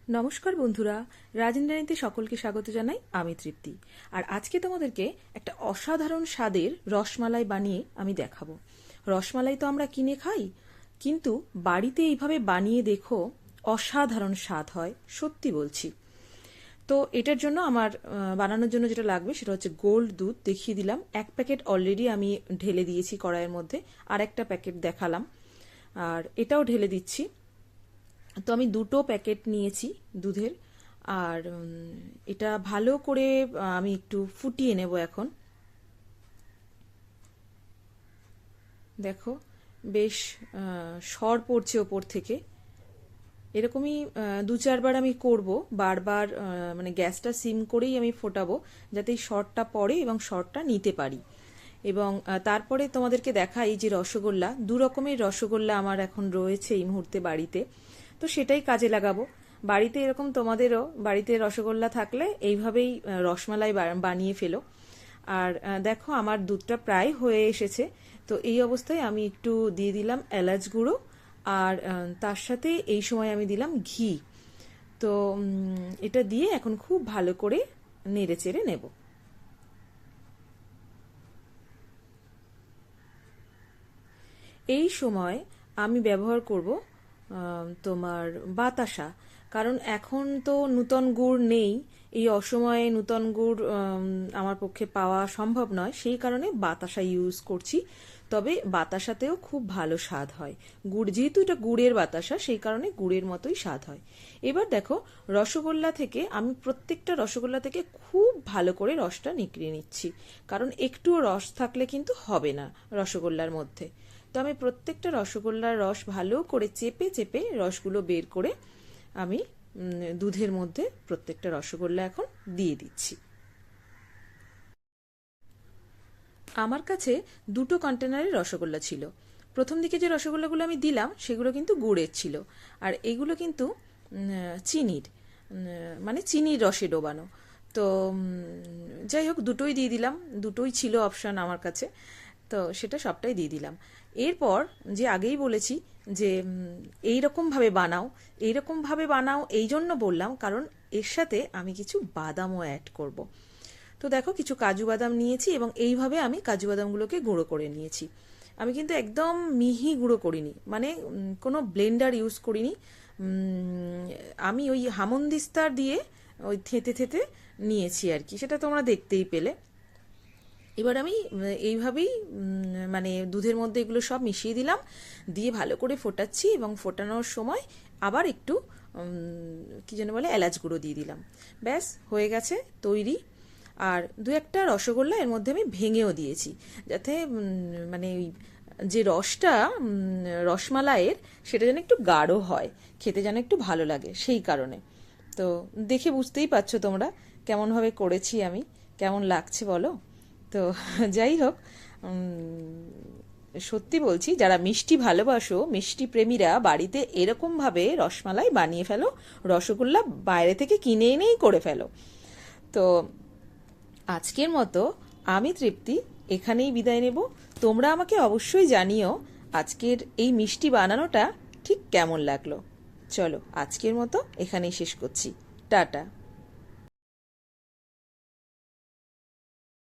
নমস্কার বন্ধুরা, রাজেন্দ্রানীতে সকলকে স্বাগত জানাই। আমি তৃপ্তি। আর আজকে তোমাদেরকে একটা অসাধারণ স্বাদের রসমালাই বানিয়ে আমি দেখাবো। রসমালাই তো আমরা কিনে খাই, কিন্তু বাড়িতে এইভাবে বানিয়ে দেখো, অসাধারণ স্বাদ হয়, সত্যি বলছি। তো এটার জন্য আমার বানানোর জন্য যেটা লাগবে সেটা হচ্ছে গোল্ড দুধ। দেখিয়ে দিলাম, এক প্যাকেট অলরেডি আমি ঢেলে দিয়েছি কড়াইয়ের মধ্যে, আর একটা প্যাকেট দেখালাম, আর এটাও ঢেলে দিচ্ছি। তো আমি দুটো প্যাকেট নিয়েছি দুধের। আর এটা ভালো করে আমি একটু ফুটিয়ে নেব এখন। দেখো, বেশ সর পড়ছে ওপর থেকে। এরকমই দু চারবার আমি করব, বারবার মানে গ্যাসটা সিম করেই আমি ফোটাবো, যাতে এই সরটা পড়ে এবং সরটা নিতে পারি। এবং তারপরে তোমাদেরকে দেখাই যে রসগোল্লা, দু রকমের রসগোল্লা আমার এখন রয়েছে এই মুহূর্তে বাড়িতে, তো সেটাই কাজে লাগাবো। বাড়িতে এরকম তোমাদেরও বাড়িতে রসগোল্লা থাকলে এইভাবেই রসমালাই বানিয়ে ফেলো। আর দেখো, আমার দুধটা প্রায় হয়ে এসেছে। তো এই অবস্থায় আমি একটু দিয়ে দিলাম এলাচ গুঁড়ো, আর তার সাথে এই সময় আমি দিলাম ঘি। তো এটা দিয়ে এখন খুব ভালো করে নেড়ে চেড়ে নেব। এই সময় আমি ব্যবহার করব তোমার বাতাসা। কারণ এখন তো নূতন গুড় নেই, এই অসময়ে নূতন গুড় আমার পক্ষে পাওয়া সম্ভব নয়, সেই কারণে বাতাসা ইউজ করছি। তবে বাতাসাতেও খুব ভালো স্বাদ হয়। গুড় যেহেতু এটা গুড়ের বাতাসা, সেই কারণে গুড়ের মতোই স্বাদ হয়। এবার দেখো, রসগোল্লা থেকে আমি প্রত্যেকটা রসগোল্লা থেকে খুব ভালো করে রসটা নিগড়িয়ে নিচ্ছি, কারণ একটুও রস থাকলে কিন্তু হবে না রসগোল্লার মধ্যে। তো আমি প্রত্যেকটা রসগোল্লার রস ভালো করে চেপে চেপে রসগুলো বের করে আমি দুধের মধ্যে প্রত্যেকটা রসগোল্লা এখন দিয়ে দিচ্ছি। আমার কাছে দুটো কন্টেনারে রসগোল্লা ছিল। প্রথম দিকে যে রসগোল্লাগুলো আমি দিলাম সেগুলো কিন্তু গুড়ের ছিল, আর এগুলো কিন্তু চিনির, মানে চিনির রসে ডোবানো। তো যাই হোক, দুটোই দিয়ে দিলাম, দুটোই ছিল অপশান আমার কাছে, তো সেটা সবটাই দিয়ে দিলাম। এরপর যে আগেই বলেছি যে এইরকমভাবে বানাও, এইরকমভাবে বানাও এই জন্য বললাম কারণ এর সাথে আমি কিছু বাদামও অ্যাড করব। তো দেখো, কিছু কাজু বাদাম নিয়েছি এবং এইভাবে আমি কাজু বাদামগুলোকে গুঁড়ো করে নিয়েছি। আমি কিন্তু একদম মিহি গুঁড়ো করিনি, মানে কোনো ব্লেন্ডার ইউজ করিনি। আমি ওই হামনদিস্তার দিয়ে ওই থেতে থেতে নিয়েছি আর কি, সেটা তোমরা দেখতেই পেলে। এবার আমি এইভাবেই মানে দুধের মধ্যে এগুলো সব মিশিয়ে দিলাম, দিয়ে ভালো করে ফোটাচ্ছি, এবং ফোটানোর সময় আবার একটু কি যেন বলে এলাচ গুঁড়ো দিয়ে দিলাম। ব্যাস হয়ে গেছে তৈরি। আর দু একটা রসগোল্লা এর মধ্যে আমি ভেঙেও দিয়েছি, যাতে মানে ওই যে রসটা রসমালাইয়ের, সেটা যেন একটু গাঢ় হয়, খেতে যেন একটু ভালো লাগে, সেই কারণে। তো দেখে বুঝতেই পারছো তোমরা কেমনভাবে করেছি আমি, কেমন লাগছে বলো। তো যাই হোক, সত্যি বলছি, যারা মিষ্টি ভালোবাসো, মিষ্টি প্রেমীরা বাড়িতে এরকমভাবে রসমালাই বানিয়ে ফেলো, রসগোল্লা বাইরে থেকে কিনে এনেই করে ফেলো। তো আজকের মতো আমি তৃপ্তি এখানেই বিদায় নেব। তোমরা আমাকে অবশ্যই জানিও আজকের এই মিষ্টি বানানোটা ঠিক কেমন লাগলো। চলো, আজকের মতো এখানেই শেষ করছি। টাটা।